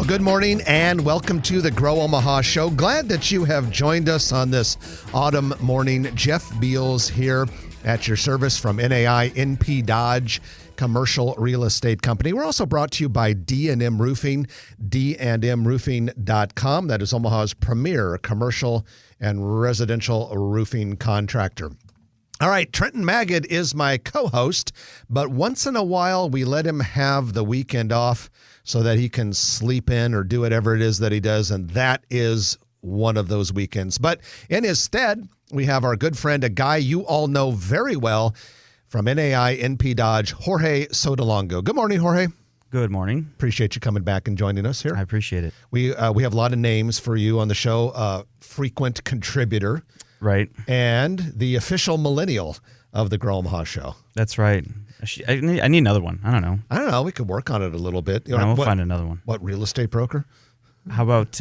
Well, good morning and welcome to the Grow Omaha show. Glad that you have joined us on this autumn morning. Jeff Beals here at your service from NAI NP Dodge Commercial Real Estate Company. We're also brought to you by D&M Roofing, dandmroofing.com. That is Omaha's premier commercial and residential roofing contractor. All right, Trenton Magid is my co-host, but once in a while we let him have the weekend off so that he can sleep in or do whatever it is that he does, and that is one of those weekends. But in his stead, we have our good friend, a guy you all know very well from NAI NP Dodge, Jorge Sotolongo. Good morning, Jorge. Good morning. Appreciate you coming back and joining us here. I appreciate it. We have a lot of names for you on the show. Frequent contributor. Right. And the official millennial of the Grow Omaha show. That's right. I need another one. I don't know. We could work on it a little bit. We'll find another one. What, real estate broker? How about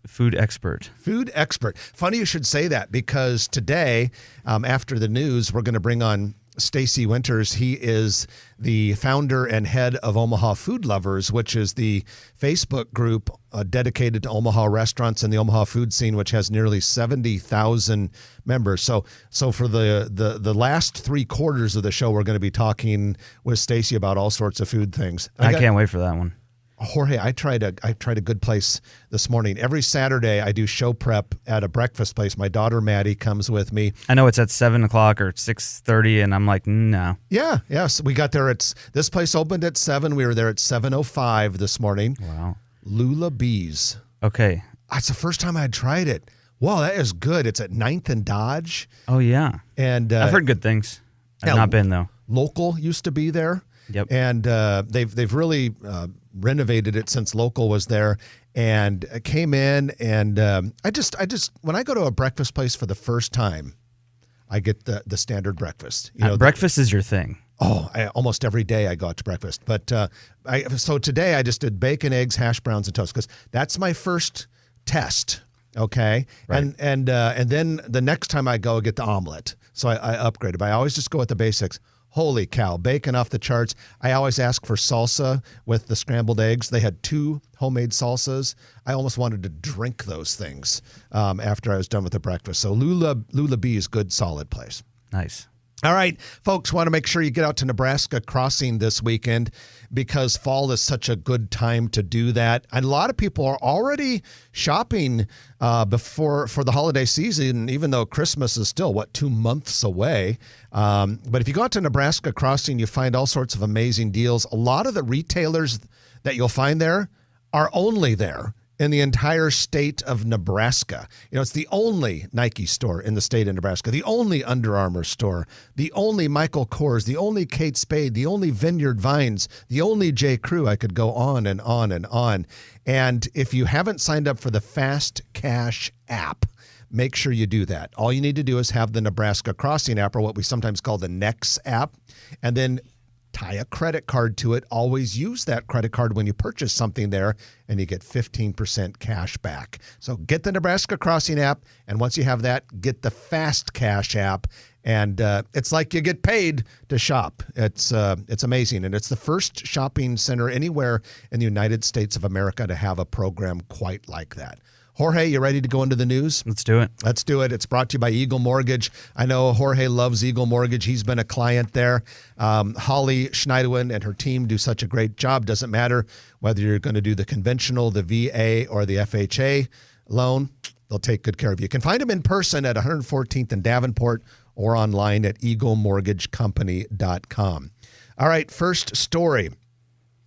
food expert? Food expert. Funny you should say that, because today, after the news, we're going to bring on Stacy Winters. He is the founder and head of Omaha Food Lovers, which is the Facebook group dedicated to Omaha restaurants and the Omaha food scene, which has nearly 70,000 members. So for the last 3 quarters of the show, we're going to be talking with Stacy about all sorts of food things. I can't wait for that one. Jorge, I tried a good place this morning. Every Saturday, I do show prep at a breakfast place. My daughter, Maddie, comes with me. I know it's at 7 o'clock or 6:30, and I'm like, no. Yes. We got there this place opened at 7. We were there at 7:05 this morning. Wow. Lula Bees. Okay. It's the first time I had tried it. Wow, that is good. It's at 9th and Dodge. Oh, yeah. And I've heard good things. I've not been, though. Local used to be there. Yep. And they've really renovated it since Local was there, and I came in, and I just when I go to a breakfast place for the first time, I get the standard breakfast. Breakfast is your thing. Almost every day I go out to breakfast. But so today I just did bacon, eggs, hash browns, and toast, because that's my first test. Okay, right. And then the next time I go, I get the omelet. So I upgraded. But I always just go with the basics. Holy cow, bacon off the charts. I always ask for salsa with the scrambled eggs. They had 2 homemade salsas. I almost wanted to drink those things after I was done with the breakfast. So Lula Bees, good, solid place. Nice. All right, folks, want to make sure you get out to Nebraska Crossing this weekend, because fall is such a good time to do that. And a lot of people are already shopping for the holiday season, even though Christmas is still, 2 months away. But if you go out to Nebraska Crossing, you find all sorts of amazing deals. A lot of the retailers that you'll find there are only there in the entire state of Nebraska. It's the only Nike store in the state of Nebraska, the only Under Armour store, the only Michael Kors, the only Kate Spade, the only Vineyard Vines, the only J. Crew. I could go on and on and on. And if you haven't signed up for the Fast Cash app, make sure you do that. All you need to do is have the Nebraska Crossing app, or what we sometimes call the NEX app, and then tie a credit card to it. Always use that credit card when you purchase something there, and you get 15% cash back. So get the Nebraska Crossing app, and once you have that, get the Fast Cash app, and it's like you get paid to shop. It's amazing, and it's the first shopping center anywhere in the United States of America to have a program quite like that. Jorge, you ready to go into the news? Let's do it. Let's do it. It's brought to you by Eagle Mortgage. I know Jorge loves Eagle Mortgage. He's been a client there. Holly Schneidewin and her team do such a great job. Doesn't matter whether you're going to do the conventional, the VA, or the FHA loan. They'll take good care of you. You can find them in person at 114th and Davenport, or online at eaglemortgagecompany.com. All right, first story.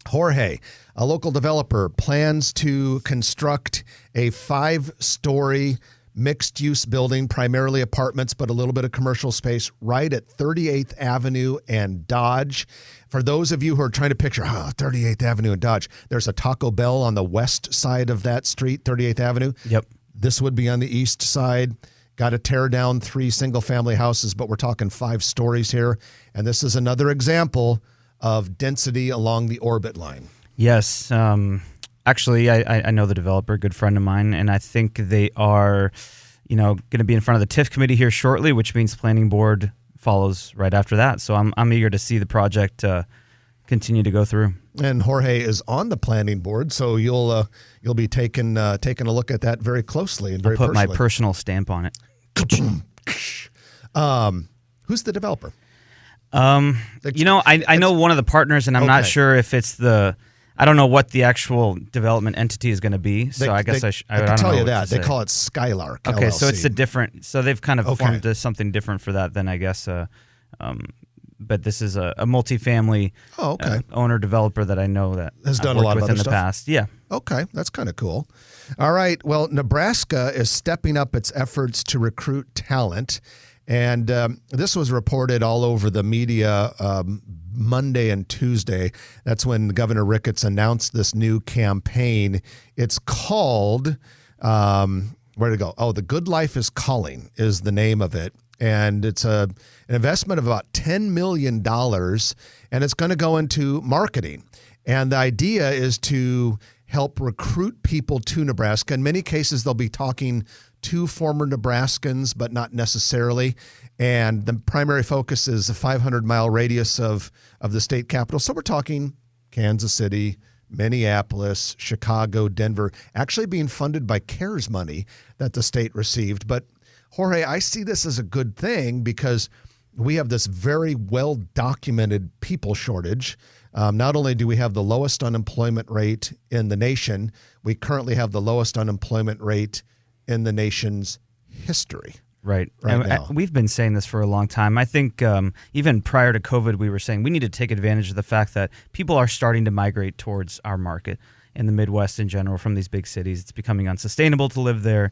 Jorge, a local developer, plans to construct a 5-story mixed-use building, primarily apartments, but a little bit of commercial space, right at 38th Avenue and Dodge. For those of you who are trying to picture, 38th Avenue and Dodge, there's a Taco Bell on the west side of that street, 38th Avenue. Yep. This would be on the east side. Got to tear down 3 single-family houses, but we're talking 5 stories here. And this is another example of density along the orbit line. Yes. Actually, I know the developer, good friend of mine, and I think they are, going to be in front of the TIF committee here shortly, which means planning board follows right after that. So I'm eager to see the project continue to go through. And Jorge is on the planning board, so you'll be taking a look at that very closely and very I'll put personally. my personal stamp on it. Who's the developer? I know one of the partners, and I'm not sure if it's I don't know what the actual development entity is going to be. So I guess I can tell you that. They say. call it Skylark Okay, LLC. so it's a different. So they've kind of formed something different for that than I guess. But this is a multifamily owner developer that I know that has done I've a lot with of in other the stuff. past. Yeah. Okay, that's kind of cool. All right. Well, Nebraska is stepping up its efforts to recruit talent. And this was reported all over the media Monday and Tuesday. That's when Governor Ricketts announced this new campaign. It's called, where to go? Oh, The Good Life is Calling is the name of it. And it's an investment of about $10 million, and it's going to go into marketing. And the idea is to help recruit people to Nebraska. In many cases, they'll be talking to former Nebraskans, but not necessarily. And the primary focus is a 500-mile radius of the state capital. So we're talking Kansas City, Minneapolis, Chicago, Denver, actually being funded by CARES money that the state received. But Jorge, I see this as a good thing because we have this very well-documented people shortage. Not only do we have the lowest unemployment rate in the nation, we currently have the lowest unemployment rate in the nation's history. Right now. We've been saying this for a long time. I think even prior to COVID, we were saying we need to take advantage of the fact that people are starting to migrate towards our market in the Midwest in general from these big cities. It's becoming unsustainable to live there.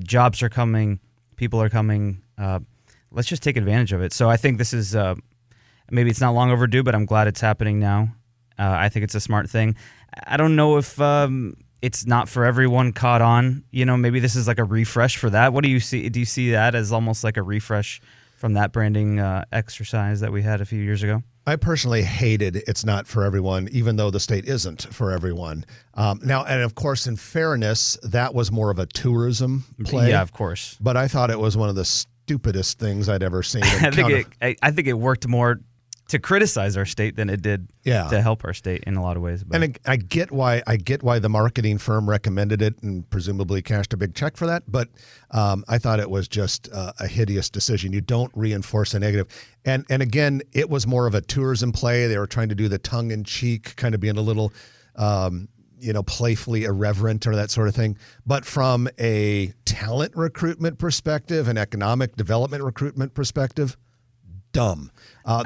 Jobs are coming. People are coming. Let's just take advantage of it. So I think this is maybe it's not long overdue, but I'm glad it's happening now. I think it's a smart thing. I don't know if it's not for everyone caught on. Maybe this is like a refresh for that. What do you see? Do you see that as almost like a refresh from that branding exercise that we had a few years ago? I personally hated It's Not For Everyone, even though the state isn't for everyone. Now, and of course, in fairness, that was more of a tourism play. Yeah, of course. But I thought it was one of the stupidest things I'd ever seen. I think it worked more to criticize our state than it did to help our state in a lot of ways. But. And I get why the marketing firm recommended it and presumably cashed a big check for that. But I thought it was just a hideous decision. You don't reinforce a negative. And again, it was more of a tourism play. They were trying to do the tongue-in-cheek, kind of being a little, playfully irreverent or that sort of thing. But from a talent recruitment perspective, an economic development recruitment perspective, dumb.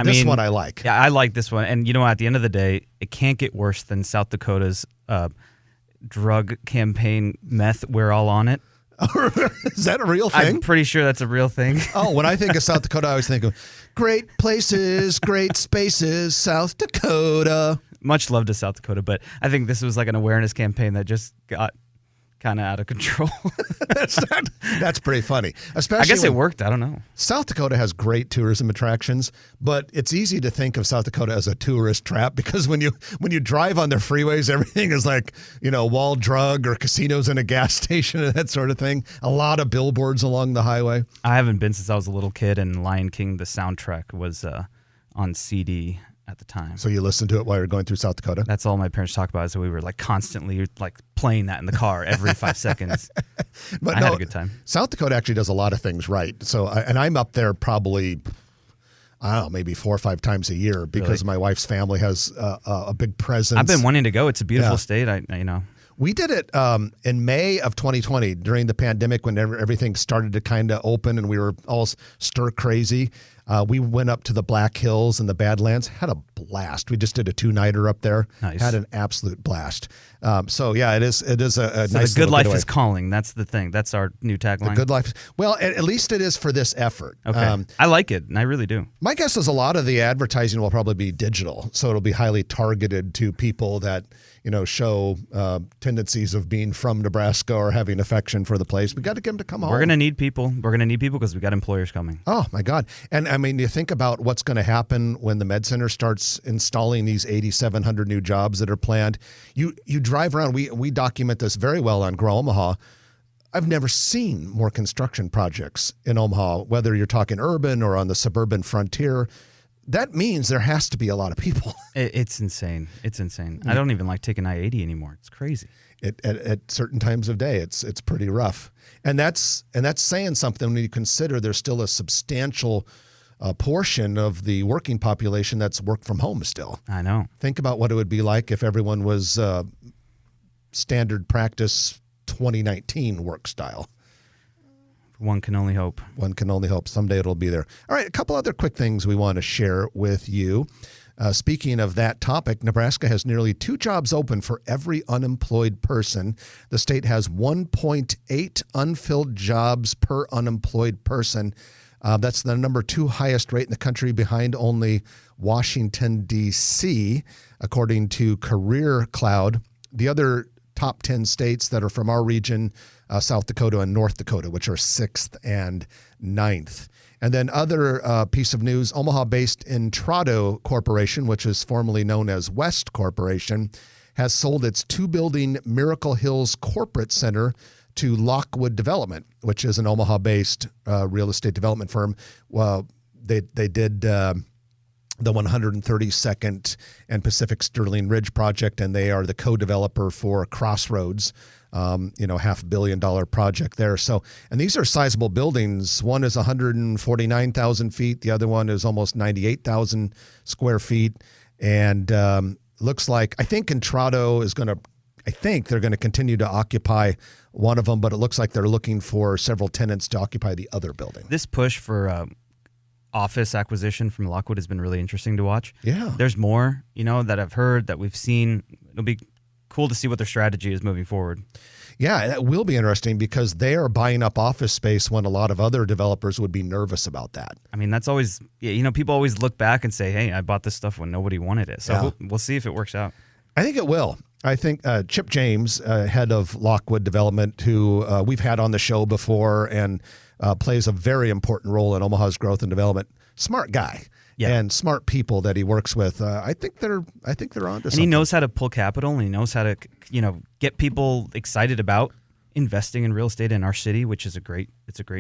This one I like. Yeah, I like this one. And at the end of the day, it can't get worse than South Dakota's drug campaign, meth, we're all on it. Is that a real thing? I'm pretty sure that's a real thing. Oh, when I think of South Dakota, I always think of great places, great spaces, South Dakota. Much love to South Dakota, but I think this was like an awareness campaign that just got kind of out of control. That's pretty funny. Especially I guess it worked. I don't know. South Dakota has great tourism attractions, but it's easy to think of South Dakota as a tourist trap because when you drive on their freeways, everything is like, wall drug or casinos and a gas station and that sort of thing. A lot of billboards along the highway. I haven't been since I was a little kid, and Lion King, the soundtrack, was on CD at the time. So you listened to it while you're going through South Dakota? That's all my parents talk about. So we were like constantly like playing that in the car every 5 seconds. But I had a good time. South Dakota actually does a lot of things right. So and I'm up there probably, I don't know, maybe 4 or 5 times a year because my wife's family has a big presence. I've been wanting to go. It's a beautiful state. We did it in May of 2020 during the pandemic when everything started to kind of open and we were all stir crazy. We went up to the Black Hills and the Badlands, had a blast. We just did a 2-nighter up there. Nice. Had an absolute blast. It is a so nice the good life getaway. Is calling. That's the thing. That's our new tagline. The good life. Well, at least it is for this effort. Okay. I like it, and I really do. My guess is a lot of the advertising will probably be digital, so it'll be highly targeted to people that show tendencies of being from Nebraska or having affection for the place. We got to get them to come home. We're going to need people. We're going to need people because we got employers coming. Oh my God! And I mean, you think about what's going to happen when the Med Center starts installing these 8,700 new jobs that are planned. You drive around. We document this very well on Grow Omaha. I've never seen more construction projects in Omaha, whether you're talking urban or on the suburban frontier. that means there has to be a lot of people. It's insane. It's insane. I don't even like taking I-80 anymore. It's crazy. At certain times of day, it's pretty rough. And that's saying something when you consider there's still a substantial portion of the working population that's work from home still. I know. Think about what it would be like if everyone was standard practice 2019 work style. One can only hope. One can only hope. Someday it'll be there. All right, a couple other quick things we want to share with you. Speaking of that topic, Nebraska has nearly 2 jobs open for every unemployed person. The state has 1.8 unfilled jobs per unemployed person. That's the number 2 highest rate in the country, behind only Washington, D.C., according to Career Cloud. The other top 10 states that are from our region, South Dakota and North Dakota, which are 6th and 9th. And then other piece of news, Omaha-based Intrado Corporation, which is formerly known as West Corporation, has sold its 2-building Miracle Hills Corporate Center to Lockwood Development, which is an Omaha-based real estate development firm. Well, they did the 132nd and Pacific Sterling Ridge project, and they are the co-developer for Crossroads, $500 million project there. So, and these are sizable buildings. One is 149,000 feet. The other one is almost 98,000 square feet. And looks like, I think Intrado is going to, they're going to continue to occupy one of them, but it looks like they're looking for several tenants to occupy the other building. This push for office acquisition from Lockwood has been really interesting to watch. Yeah. There's more, that I've heard, that we've seen. It'll be cool to see what their strategy is moving forward. Yeah, that will be interesting because they are buying up office space when a lot of other developers would be nervous about that. I mean, that's always, people always look back and say, hey, I bought this stuff when nobody wanted it. So we'll see if it works out. I think it will. I think Chip James, head of Lockwood Development, who we've had on the show before and plays a very important role in Omaha's growth and development. Smart guy. Yeah. And smart people that he works with. I think they're onto something. And he knows how to pull capital, and he knows how to, get people excited about investing in real estate in our city, which is a great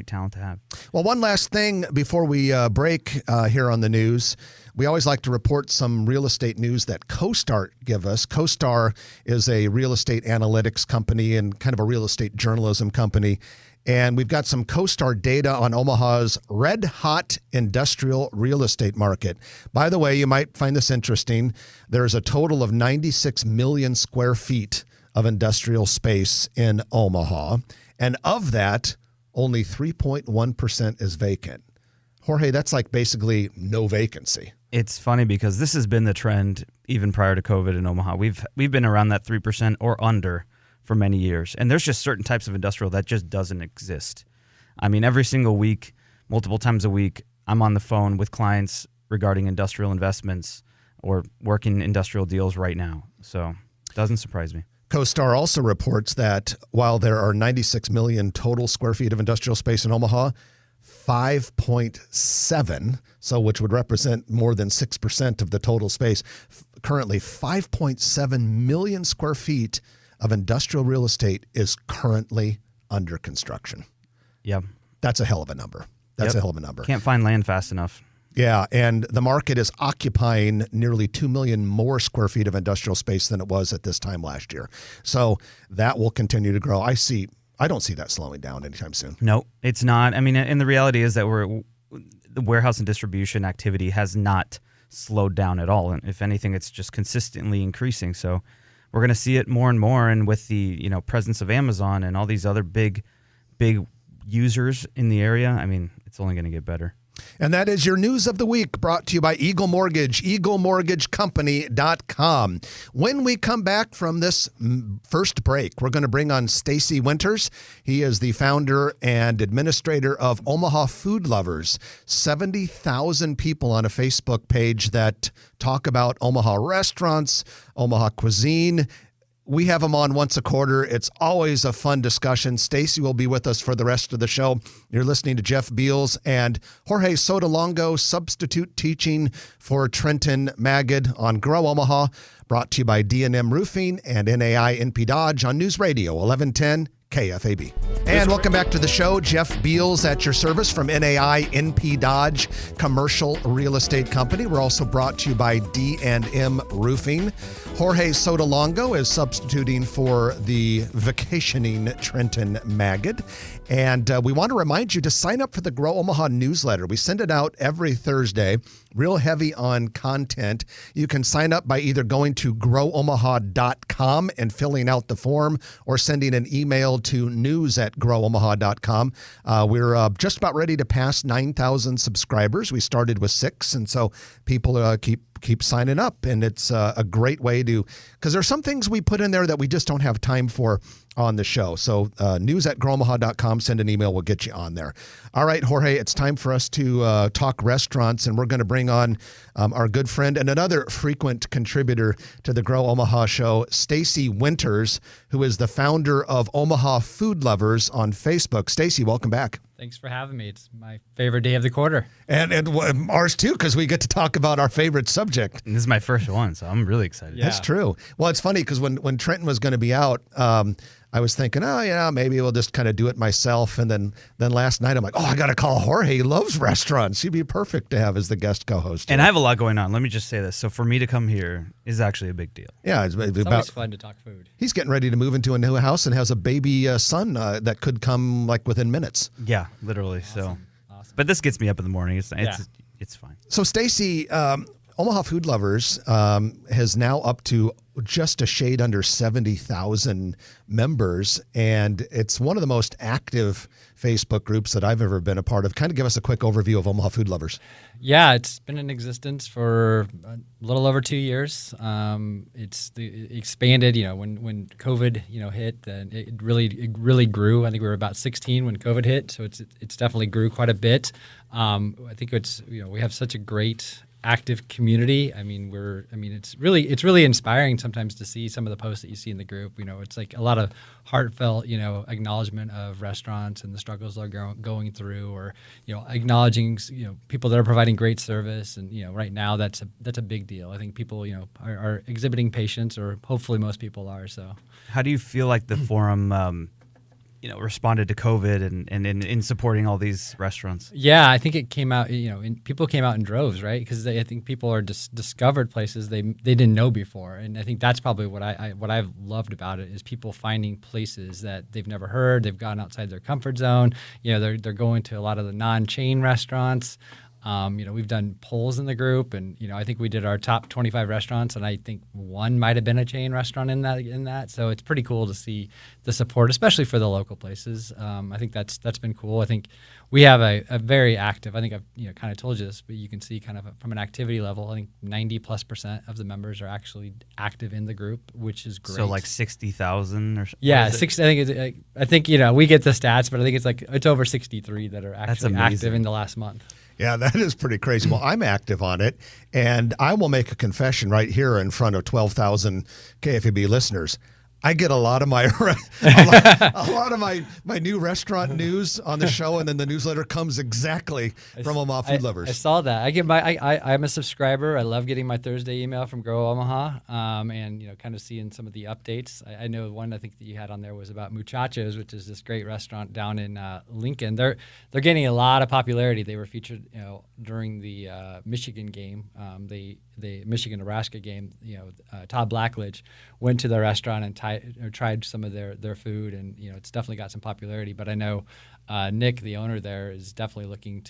talent to have. Well, one last thing before we break here on the news. We always like to report some real estate news that CoStar give us. CoStar is a real estate analytics company and kind of a real estate journalism company. And we've got some CoStar data on Omaha's red-hot industrial real estate market. By the way, you might find this interesting. There's a total of 96 million square feet of industrial space in Omaha. And of that, only 3.1% is vacant. Jorge, that's like basically no vacancy. It's funny because this has been the trend even prior to COVID in Omaha. We've been around that 3% or under for many years. And there's just certain types of industrial that just doesn't exist. I mean, every single week, multiple times a week, I'm on the phone with clients regarding industrial investments or working industrial deals right now. So it doesn't surprise me. CoStar also reports that while there are 96 million total square feet of industrial space in Omaha, 5.7, so which would represent more than 6% of the total space, currently 5.7 million square feet of industrial real estate is currently under construction. Yep. That's a hell of a number. That's a hell of a number. Can't find land fast enough. Yeah, and the market is occupying nearly 2 million more square feet of industrial space than it was at this time last year. So that will continue to grow. I don't see that slowing down anytime soon. No, it's not. I mean, and the reality is that the warehouse and distribution activity has not slowed down at all. And if anything, it's just consistently increasing. So we're going to see it more and more. And with the presence of Amazon and all these other big users in the area, I mean, it's only going to get better. And that is your news of the week, brought to you by Eagle Mortgage, eaglemortgagecompany.com. When we come back from this first break, we're going to bring on Stacy Winters. He is the founder and administrator of Omaha Food Lovers, 70,000 people on a Facebook page that talk about Omaha restaurants, Omaha cuisine. We have them on once a quarter. It's always a fun discussion. Stacy will be with us for the rest of the show. You're listening to Jeff Beals and Jorge Sotolongo, substitute teaching for Trenton Magid on Grow Omaha, brought to you by D&M Roofing and NAI NP Dodge on News Radio 1110 KFAB. And welcome back to the show. Jeff Beals at your service from NAI NP Dodge Commercial Real Estate Company. We're also brought to you by D&M Roofing. Jorge Sotolongo is substituting for the vacationing Trenton Magid. And we want to remind you to sign up for the Grow Omaha newsletter. We send it out every Thursday, real heavy on content. You can sign up by either going to growomaha.com and filling out the form or sending an email to news@growomaha.com. We're just about ready to pass 9,000 subscribers. We started with 6, and so people keep signing up, and it's a great way to, because there's some things we put in there that we just don't have time for on the show. So news@growomaha.com, send an email, we'll get you on there. All right, Jorge, it's time for us to talk restaurants, and we're going to bring on our good friend and another frequent contributor to the Grow Omaha show, Stacy Winters, who is the founder of Omaha Food Lovers on Facebook. Stacy, welcome back. Thanks for having me. It's my favorite day of the quarter. And ours too, because we get to talk about our favorite subject. And this is my first one, so I'm really excited. Yeah. That's true. Well, it's funny because when Trenton was going to be out, I was thinking, oh, yeah, maybe we'll just kind of do it myself. And then last night, I'm like, I got to call Jorge. He loves restaurants. He'd be perfect to have as the guest co-host. And I have a lot going on. Let me just say this. So for me to come here is actually a big deal. Yeah. It's always fun to talk food. He's getting ready to move into a new house and has a baby son that could come like within minutes. Yeah, literally. Awesome. But this gets me up in the morning. It's fine. So Stacy, Omaha Food Lovers has now up to just a shade under 70,000 members, and it's one of the most active Facebook groups that I've ever been a part of. Kind of give us a quick overview of Omaha Food Lovers. Yeah, it's been in existence for a little over 2 years. It expanded, when COVID, hit, and it really grew. I think we were about 16 when COVID hit, so it's definitely grew quite a bit. I think we have such a great active community. It's really inspiring sometimes to see some of the posts that you see in the group. It's like a lot of heartfelt, acknowledgement of restaurants and the struggles they're going through, or acknowledging people that are providing great service. And right now that's a big deal. I think people are exhibiting patience, or hopefully most people are. So how do you feel like the forum responded to COVID and in supporting all these restaurants? Yeah, I think it came out, people came out in droves, right? Because I think people are discovered places they didn't know before. And I think that's probably what I've loved about it, is people finding places that they've never heard. They've gone outside their comfort zone. They're going to a lot of the non-chain restaurants. We've done polls in the group, and I think we did our top 25 restaurants, and I think one might have been a chain restaurant in that. So it's pretty cool to see the support, especially for the local places. I think that's been cool. I think we have a very active. I think I've kind of told you this, but you can see kind of from an activity level, I think 90+% of the members are actually active in the group, which is great. So like 60,000 or yeah, 60. I think we get the stats, but I think it's over 63 that are actually active in the last month. Yeah, that is pretty crazy. Well, I'm active on it, and I will make a confession right here in front of 12,000 KFAB listeners. I get a lot of my my new restaurant news on the show, and then the newsletter comes exactly from Omaha Food Lovers. I saw that. I'm a subscriber. I love getting my Thursday email from Grow Omaha, and kind of seeing some of the updates. I know one I think that you had on there was about Muchachos, which is this great restaurant down in Lincoln. They're getting a lot of popularity. They were featured during the Michigan game, the Michigan-Nebraska game. Todd Blackledge went to the restaurant and tried some of their food, and it's definitely got some popularity. But I know Nick, the owner there, is definitely looking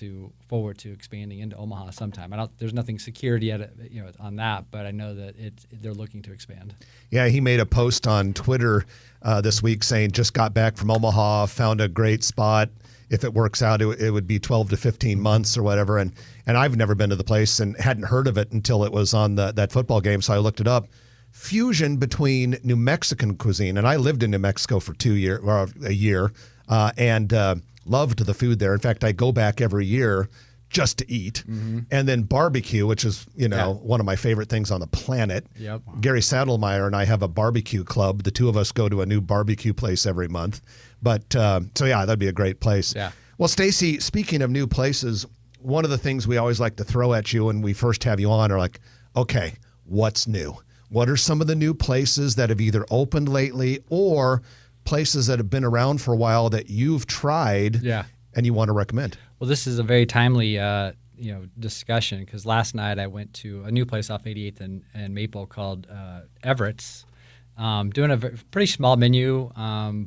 forward to expanding into Omaha sometime. There's nothing secured yet, on that, but I know that they're looking to expand. Yeah, he made a post on Twitter this week saying just got back from Omaha, found a great spot. If it works out, it would be 12 to 15 months or whatever. And I've never been to the place and hadn't heard of it until it was on that football game, so I looked it up. Fusion between New Mexican cuisine, and I lived in New Mexico for a year, and loved the food there. In fact, I go back every year just to eat. Mm-hmm. And then barbecue, which is one of my favorite things on the planet. Yep. Gary Saddlemeyer and I have a barbecue club. The two of us go to a new barbecue place every month. But so yeah, that'd be a great place. Yeah. Well, Stacy, speaking of new places, one of the things we always like to throw at you when we first have you on are like, okay, what's new? What are some of the new places that have either opened lately or places that have been around for a while that you've tried and you want to recommend? Well, this is a very timely discussion, because last night I went to a new place off 88th and Maple called Everett's, doing a pretty small menu,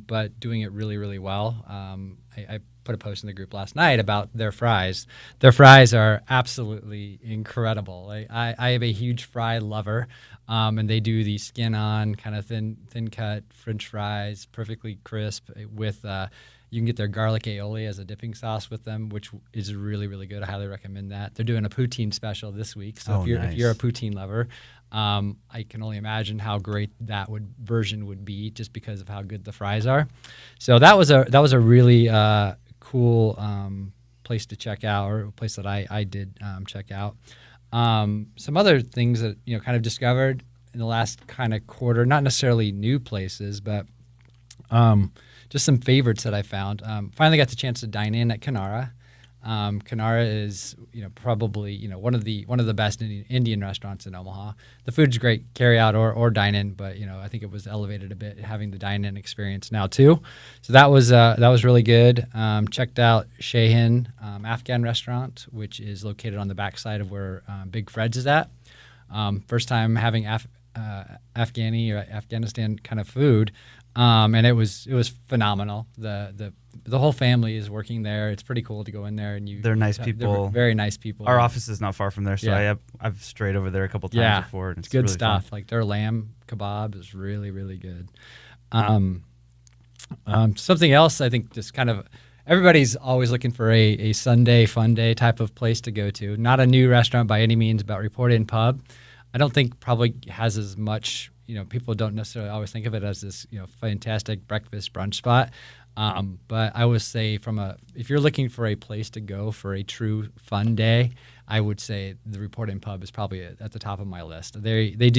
but doing it really, really well. I put a post in the group last night about their fries. Their fries are absolutely incredible. I am a huge fry lover, and they do the skin-on, kind of thin cut French fries, perfectly crisp with you can get their garlic aioli as a dipping sauce with them, which is really, really good. I highly recommend that. They're doing a poutine special this week, so if you're a poutine lover, I can only imagine how great that version would be, just because of how good the fries are. So that was a really cool place to check out, or a place that I did check out. Some other things that kind of discovered in the last kind of quarter, not necessarily new places, but just some favorites that I found. Finally got the chance to dine in at Kanara. Kanara is probably one of the best Indian restaurants in Omaha. The food's great, carry out or dine in, but I think it was elevated a bit having the dine in experience now too. So that was really good. Checked out Shehin Afghan restaurant, which is located on the backside of where Big Fred's is at. First time having Afghani or Afghanistan kind of food. And it was phenomenal. The whole family is working there. It's pretty cool to go in there, and they're nice people. They're very nice people. Our office is not far from there, so I've strayed over there a couple times before. And it's good really stuff. Fun. Like their lamb kebab is really, really good. Something else, I think, just kind of everybody's always looking for a Sunday fun day type of place to go to. Not a new restaurant by any means, but Report In Pub. I don't think probably has as much. People don't necessarily always think of it as this, fantastic breakfast brunch spot. But I would say if you're looking for a place to go for a true fun day, I would say the Report In Pub is probably at the top of my list. They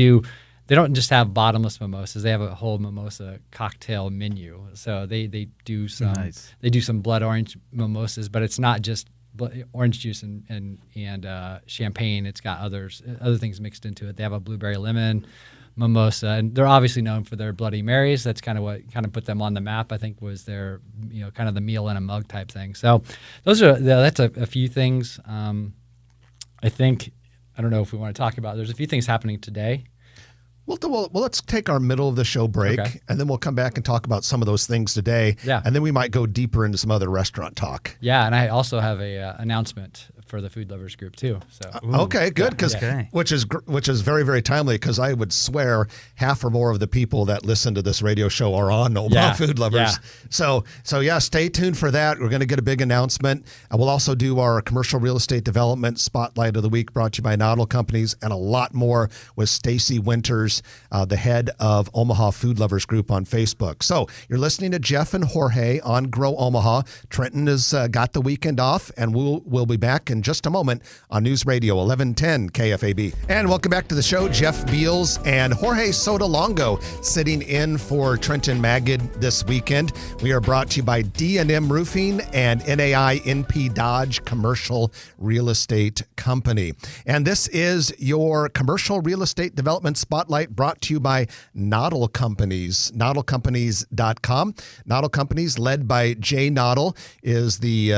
don't just have bottomless mimosas; they have a whole mimosa cocktail menu. So they do some blood orange mimosas, but it's not just orange juice and champagne. It's got other things mixed into it. They have a blueberry lemon mimosa, and they're obviously known for their Bloody Marys. That's kind of what put them on the map. I think was their kind of the meal in a mug type thing. So that's a few things. I think I don't know if we want to talk about. There's a few things happening today. Well, let's take our middle of the show break, and then we'll come back and talk about some of those things today. Yeah. And then we might go deeper into some other restaurant talk. Yeah, and I also have a announcement for the Food Lovers Group too. So okay, good, which is very, very timely, because I would swear half or more of the people that listen to this radio show are on Omaha Food Lovers. So stay tuned for that. We're going to get a big announcement. And we'll also do our commercial real estate development spotlight of the week, brought to you by Noddle Companies, and a lot more with Stacy Winters, the head of Omaha Food Lovers Group on Facebook. So you're listening to Jeff and Jorge on Grow Omaha. Trenton has got the weekend off, and we'll be back in just a moment on News Radio 1110 KFAB. And welcome back to the show. Jeff Beals and Jorge Sotolongo sitting in for Trenton Magid this weekend. We are brought to you by D&M Roofing and NAI NP Dodge Commercial Real Estate Company. And this is your commercial real estate development spotlight, brought to you by Noddle Companies, noddlecompanies.com. Noddle Companies, led by Jay Noddle, is the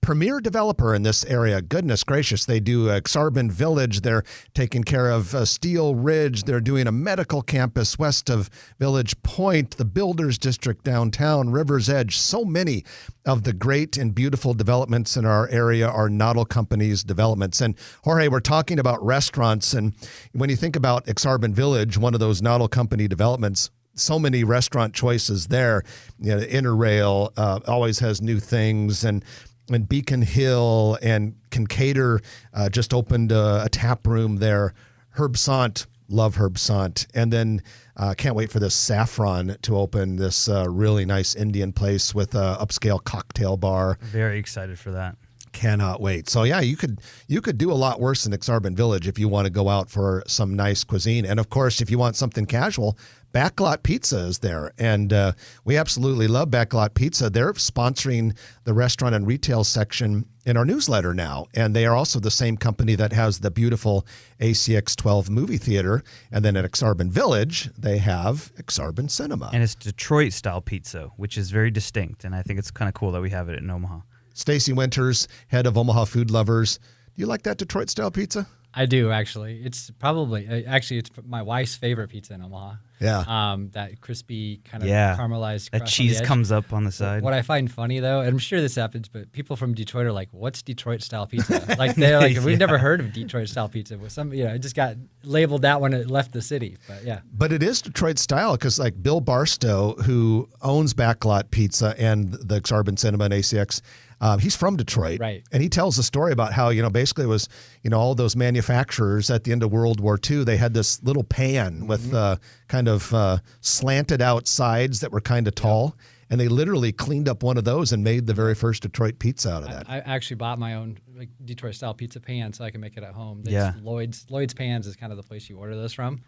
premier developer in this area. Goodness gracious. They do Exarban Village. They're taking care of Steel Ridge. They're doing a medical campus west of Village Point, the Builders District downtown, River's Edge. So many of the great and beautiful developments in our area are Noddle Companies developments. And Jorge, we're talking about restaurants. And when you think about Exarban Village, one of those Noddle Company developments, so many restaurant choices there. Interrail always has new things, and Beacon Hill and Kincaidor just opened a tap room there. Herb Sant, love Herb Sant. And then can't wait for this Saffron to open, this really nice Indian place with an upscale cocktail bar. Very excited for that. cannot wait. So yeah, you could do a lot worse in Exarban Village if you want to go out for some nice cuisine. And of course, if you want something casual, Backlot Pizza is there. And we absolutely love Backlot Pizza. They're sponsoring the restaurant and retail section in our newsletter now. And they are also the same company that has the beautiful ACX 12 movie theater. And then at Exarban Village, they have Exarban Cinema. And it's Detroit-style pizza, which is very distinct. And I think it's kind of cool that we have it in Omaha. Stacy Winters, head of Omaha Food Lovers. Do you like that Detroit-style pizza? I do, actually. It's probably it's my wife's favorite pizza in Omaha. Yeah. That crispy kind of caramelized that crust cheese on the edge. comes up on the side. What I find funny, though, and I'm sure this happens, but people from Detroit are like, "What's Detroit-style pizza?" Like they're like, "We've never heard of Detroit-style pizza." With some, it just got labeled that when it left the city. But yeah. But it is Detroit style because like Bill Barstow, who owns Backlot Pizza and the Exarban Cinema and ACX, he's from Detroit. Right. And he tells a story about how, basically it was, all those manufacturers at the end of World War II, they had this little pan with kind of slanted out sides that were kind of tall. And they literally cleaned up one of those and made the very first Detroit pizza out of that. I actually bought my own Detroit-style pizza pan so I can make it at home. Yeah. Lloyd's Pans is kind of the place you order those from.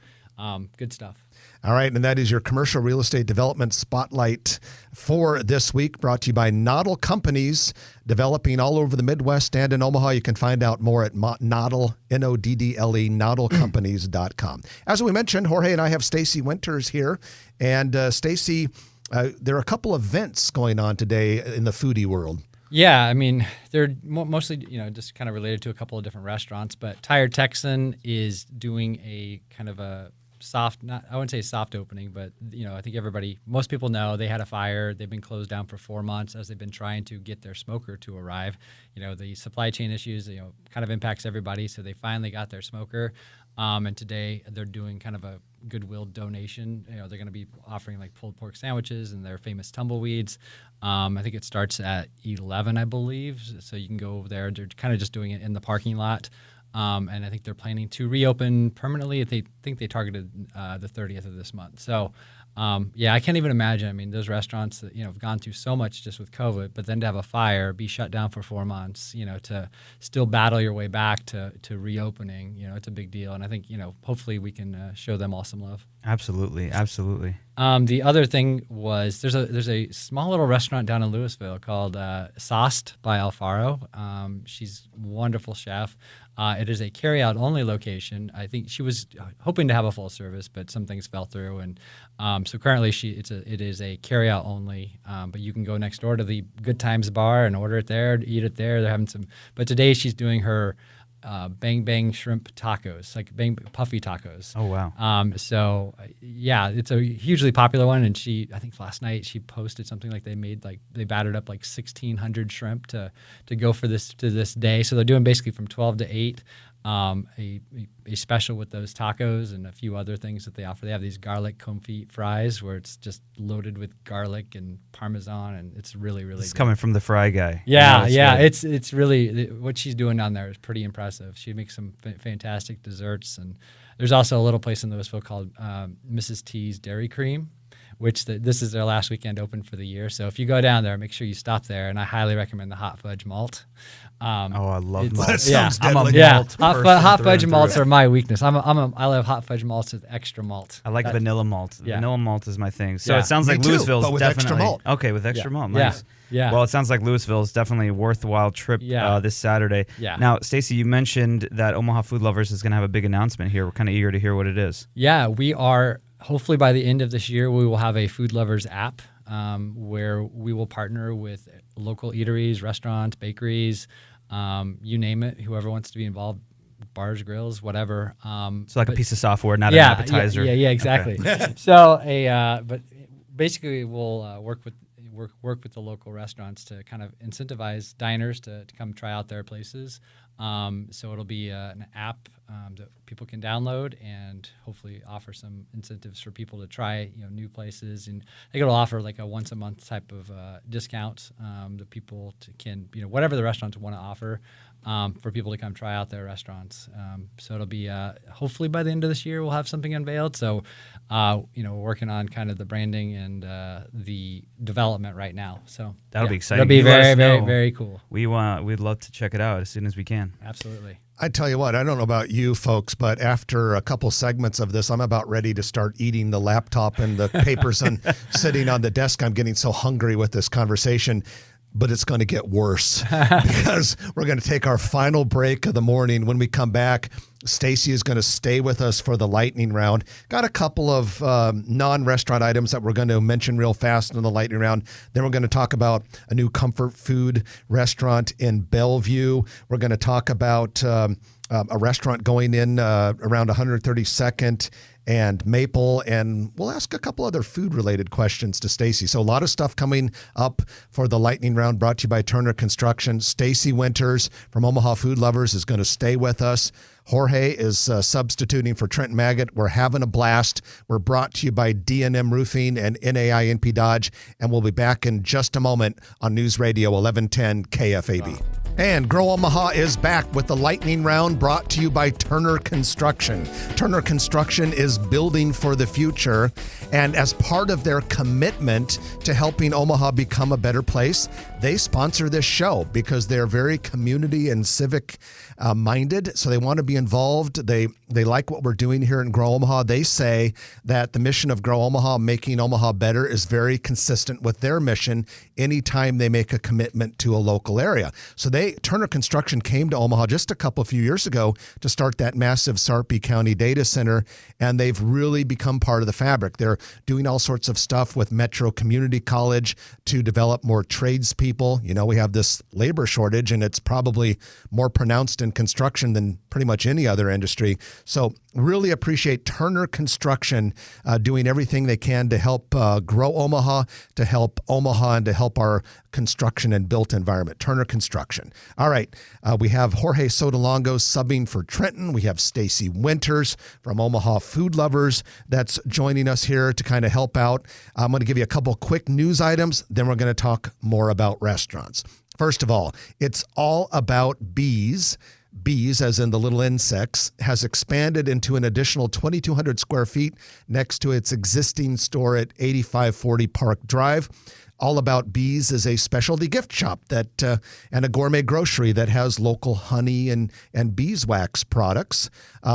Good stuff. All right, and that is your commercial real estate development spotlight for this week, brought to you by Noddle Companies, developing all over the Midwest and in Omaha. You can find out more at Noddle, Noddle, noddlecompanies.com. As we mentioned, Jorge and I have Stacy Winters here, and Stacy, there are a couple of events going on today in the foodie world. Yeah, I mean, they're mostly, just kind of related to a couple of different restaurants, but Tired Texan is doing a kind of a soft, I wouldn't say soft opening, but, I think most people know they had a fire. They've been closed down for 4 months as they've been trying to get their smoker to arrive. The supply chain issues, kind of impacts everybody. So they finally got their smoker. And today they're doing kind of a goodwill donation. They're going to be offering like pulled pork sandwiches and their famous tumbleweeds. I think it starts at 11, I believe. So you can go over there. They're kind of just doing it in the parking lot. And I think they're planning to reopen permanently. They think they targeted the 30th of this month. So, I can't even imagine. I mean, those restaurants that, have gone through so much just with COVID, but then to have a fire, be shut down for 4 months, to still battle your way back to reopening, it's a big deal. And I think, hopefully we can show them all some love. Absolutely. Absolutely. The other thing was there's a small little restaurant down in Louisville called Sauced by Alfaro. She's a wonderful chef. It is a carry-out only location. I think she was hoping to have a full service, but some things fell through, and so currently it is a carry-out only. But you can go next door to the Good Times Bar and order it there, eat it there. They're having some, but today she's doing her bang bang shrimp tacos, like puffy tacos. Oh wow! It's a hugely popular one, and I think last night she posted something like they battered up like 1,600 shrimp to go for this to this day. So they're doing basically from 12 to 8. A special with those tacos and a few other things that they offer. They have these garlic confit fries where it's just loaded with garlic and Parmesan, and it's really, really It's good. coming from the fry guy. Yeah, Good. it's really, what she's doing down there is pretty impressive. She makes some fantastic desserts, and there's also a little place in Louisville called Mrs. T's Dairy Cream, which this is their last weekend open for the year. So if you go down there, make sure you stop there, and I highly recommend the hot fudge malt. I love malt. That sounds I'm a deadly. malt person Hot through fudge and malts through. are my weakness. I love hot fudge malts with extra malt. I like vanilla malt. Yeah. Vanilla malt is my thing. So Yeah. it sounds Me like too, Louisville's but with definitely extra malt. Okay, with extra malt. Yeah. Nice. Yeah. Well, it sounds like Louisville is definitely a worthwhile trip this Saturday. Yeah. Now, Stacy, you mentioned that Omaha Food Lovers is going to have a big announcement here. We're kind of eager to hear what it is. Yeah, we are. Hopefully by the end of this year, we will have a Food Lovers app where we will partner with local eateries, restaurants, bakeries, you name it, whoever wants to be involved, bars, grills, whatever. So like a piece of software, not an appetizer. Yeah, exactly. Okay. But basically we'll work with the local restaurants to kind of incentivize diners to come try out their places. So it'll be an app that people can download and hopefully offer some incentives for people to try new places. And I think it'll offer like a once a month type of discount that people can whatever the restaurants want to offer for people to come try out their restaurants. So it'll be hopefully by the end of this year we'll have something unveiled. So we're working on kind of the branding and the development right now. So that'll be exciting. It'll be very, very, very cool. We'd love to check it out as soon as we can. Absolutely. I tell you what, I don't know about you folks, but after a couple segments of this, I'm about ready to start eating the laptop and the papers sitting on the desk. I'm getting so hungry with this conversation. But it's going to get worse because we're going to take our final break of the morning. When we come back, Stacy is going to stay with us for the lightning round. Got a couple of non-restaurant items that we're going to mention real fast in the lightning round. Then we're going to talk about a new comfort food restaurant in Bellevue. We're going to talk about a restaurant going in around 132nd and Maple, and we'll ask a couple other food-related questions to Stacy. So a lot of stuff coming up for the lightning round, brought to you by Turner Construction. Stacy Winters from Omaha Food Lovers is going to stay with us. Jorge is substituting for Trent Maggot. We're having a blast. We're brought to you by D&M Roofing and NAINP Dodge, and we'll be back in just a moment on News Radio 1110 KFAB. And Grow Omaha is back with the lightning round, brought to you by Turner Construction. Turner Construction is building for the future, and as part of their commitment to helping Omaha become a better place, they sponsor this show because they're very community and civic minded, so they want to be involved. They like what we're doing here in Grow Omaha. They say that the mission of Grow Omaha, making Omaha better, is very consistent with their mission anytime they make a commitment to a local area. So Turner Construction came to Omaha just a few years ago to start that massive Sarpy County data center, and they've really become part of the fabric. They're doing all sorts of stuff with Metro Community College to develop more tradespeople. We have this labor shortage, and it's probably more pronounced in construction than pretty much any other industry. So really appreciate Turner Construction doing everything they can to help grow Omaha, to help Omaha, and to help our construction and built environment. Turner Construction. All right. We have Jorge Sotolongo subbing for Trenton. We have Stacy Winters from Omaha Food Lovers that's joining us here to kind of help out. I'm going to give you a couple quick news items, then we're going to talk more about restaurants. First of all, it's all about bees. Bees, as in the little insects, has expanded into an additional 2,200 square feet next to its existing store at 8540 Park Drive. All About Bees is a specialty gift shop and a gourmet grocery that has local honey and beeswax products.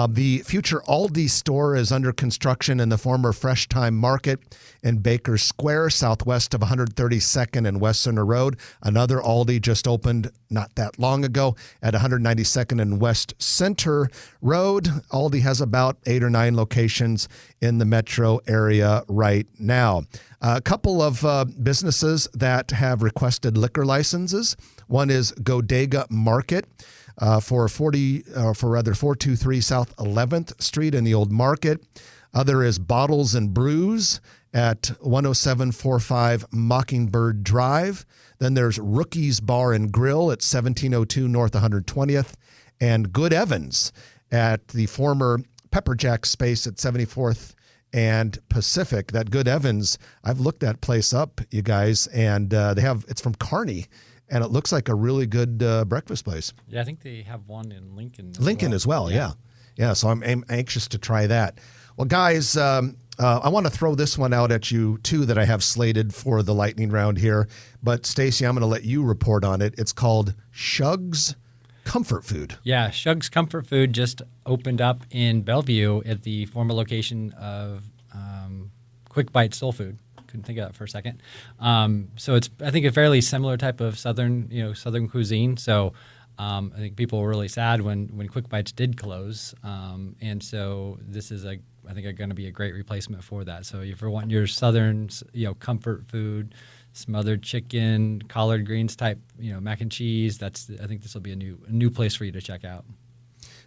The future Aldi store is under construction in the former Fresh Time Market in Baker Square, southwest of 132nd and West Center Road. Another Aldi just opened not that long ago at 192nd and West Center Road. Aldi has about 8 or 9 locations in the metro area right now. A couple of businesses that have requested liquor licenses. One is Godega Market for 423 South 11th Street in the Old Market. Other is Bottles and Brews at 10745 Mockingbird Drive. Then there's Rookie's Bar and Grill at 1702 North 120th. And Good Evans at the former Pepper Jack space at 74th and Pacific. That Good Evans, I've looked that place up, you guys, and it's from Kearney, and it looks like a really good breakfast place. Yeah, I think they have one in Lincoln. As well, yeah. So I'm anxious to try that. Well, guys, I want to throw this one out at you, too, that I have slated for the lightning round here. But, Stacy, I'm going to let you report on it. It's called Shug's Comfort Food. Yeah, Shug's Comfort Food just opened up in Bellevue at the former location of Quick Bite Soul Food. Couldn't think of that for a second. So it's, I think, a fairly similar type of southern cuisine. So I think people were really sad when Quick Bites did close, and so this is I think going to be a great replacement for that. So if you're wanting your southern comfort food, smothered chicken, collard greens type mac and cheese, I think this will be a new place for you to check out.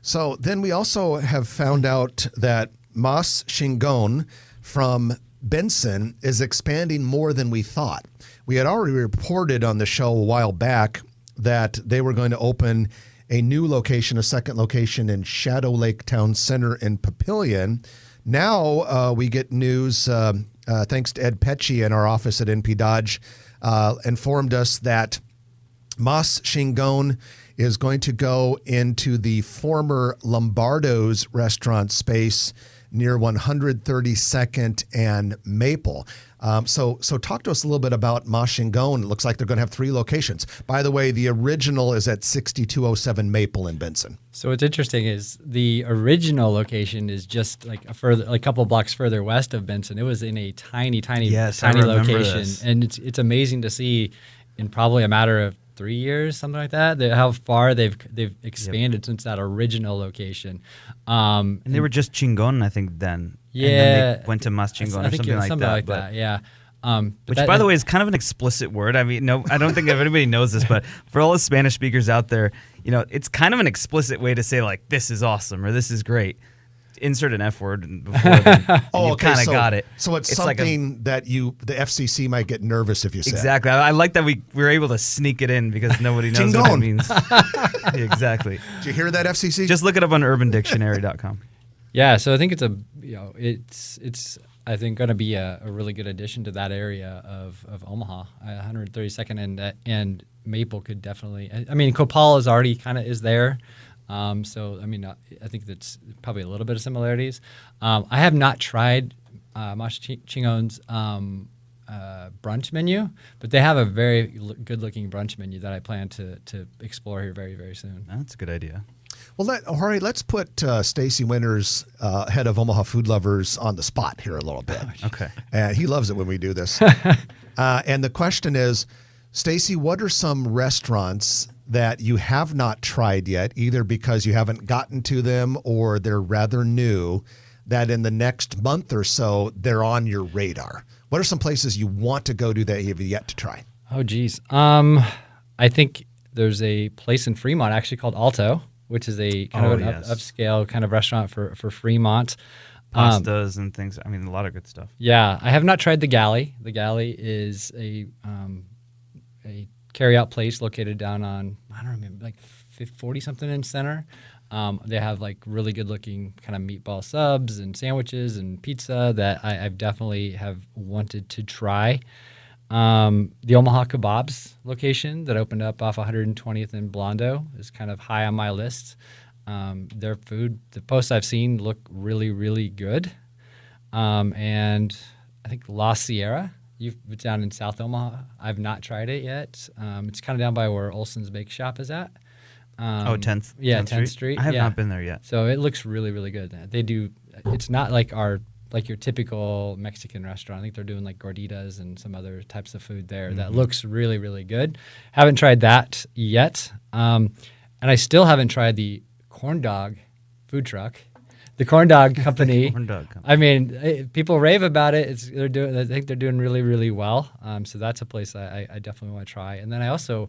So then we also have found out that Mas Shingon from Benson is expanding more than we thought. We had already reported on the show a while back that they were going to open a new location, a second location in Shadow Lake Town Center in Papillion. Now we get news, thanks to Ed Pecci in our office at NP Dodge, informed us that Mas Chingon is going to go into the former Lombardo's restaurant space near 132nd and Maple. So talk to us a little bit about Mas Chingon. It looks like they're going to have 3 locations. By the way, the original is at 6207 Maple in Benson. So what's interesting is the original location is just like a couple blocks further west of Benson. It was in a tiny location, this. and it's amazing to see in probably a matter of 3 years, something like that, how far they've expanded since that original location. And they were just Chingon, I think, then. Yeah. And then they went to Mas Chingon I or think something like that. Yeah. Which, by the way, is kind of an explicit word. I mean, no, I don't think if anybody knows this, but for all the Spanish speakers out there, it's kind of an explicit way to say, like, this is awesome or this is great. Insert an F word before you kind of got it. So it's something that the FCC might get nervous if you say. Exactly. I like that we were able to sneak it in because nobody knows what it means. Exactly. Did you hear that, FCC? Just look it up on urbandictionary.com. Yeah, so I think it's I think going to be a really good addition to that area of Omaha. 132nd and Maple could definitely. I mean, Copal is already kind of is there. So, I mean, I think that's probably a little bit of similarities. I have not tried Mas Chingon's brunch menu, but they have a very good-looking brunch menu that I plan to explore here very, very soon. That's a good idea. Well, Jorge, let's put Stacy Winters, head of Omaha Food Lovers, on the spot here a little bit. Okay. He loves it when we do this. And the question is, Stacy, what are some restaurants that you have not tried yet, either because you haven't gotten to them or they're rather new, that in the next month or so, they're on your radar? What are some places you want to go to that you have yet to try? Oh, geez. I think there's a place in Fremont actually called Alto, which is a kind of an upscale kind of restaurant for Fremont. Pastas and things. I mean, a lot of good stuff. Yeah. I have not tried the Galley. The Galley is a carry-out place located down on, I don't remember, like 40-something in Center. They have like really good-looking kind of meatball subs and sandwiches and pizza that I've definitely have wanted to try. The Omaha Kebabs location that opened up off 120th and Blondo is kind of high on my list. Their food, the posts I've seen look really, really good. And I think La Sierra, it's down in South Omaha. I've not tried it yet. It's kind of down by where Olson's Bake Shop is at. 10th? Yeah, 10th Street. I have not been there yet. So it looks really, really good. They do. It's not like your typical Mexican restaurant. I think they're doing like gorditas and some other types of food there that looks really, really good. Haven't tried that yet. And I still haven't tried the corn dog food truck. The corn dog company. I mean, people rave about it. I think they're doing really, really well. So that's a place I definitely want to try. And then I also,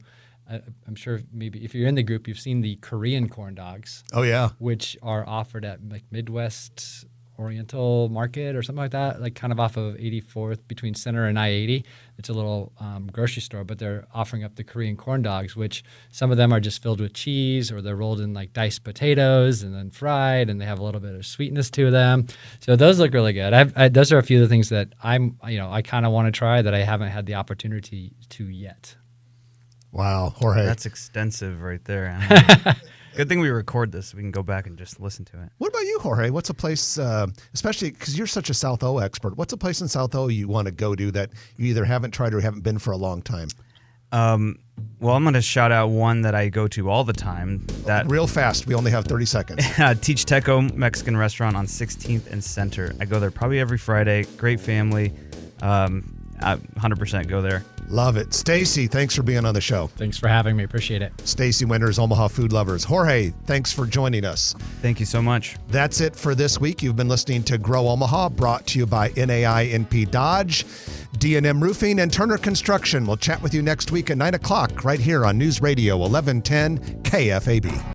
I'm sure maybe if you're in the group, you've seen the Korean corn dogs. Oh yeah, which are offered at like Midwest Oriental Market or something like that, like kind of off of 84th between Center and I-80. It's a little grocery store, but they're offering up the Korean corn dogs, which some of them are just filled with cheese or they're rolled in like diced potatoes and then fried, and they have a little bit of sweetness to them. So those look really good. Those are a few of the things that I kind of want to try that I haven't had the opportunity to yet. Wow, Jorge. That's extensive right there. Good thing we record this. We can go back and just listen to it. What about you, Jorge? What's a place, especially because you're such a South O expert, what's a place in South O you want to go to that you either haven't tried or haven't been for a long time? Well, I'm going to shout out one that I go to all the time. Real fast. We only have 30 seconds. Teach Teco Mexican restaurant on 16th and Center. I go there probably every Friday. Great family. 100% go there. Love it. Stacy, thanks for being on the show. Thanks for having me. Appreciate it. Stacy Winters, Omaha Food Lovers. Jorge, thanks for joining us. Thank you so much. That's it for this week. You've been listening to Grow Omaha, brought to you by NAI NP Dodge, D&M Roofing, and Turner Construction. We'll chat with you next week at 9 o'clock right here on News Radio 1110 KFAB.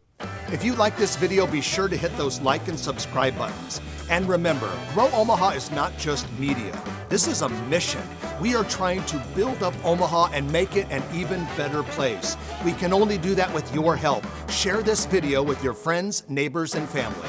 If you like this video, be sure to hit those like and subscribe buttons. And remember, Grow Omaha is not just media. This is a mission. We are trying to build up Omaha and make it an even better place. We can only do that with your help. Share this video with your friends, neighbors, and family.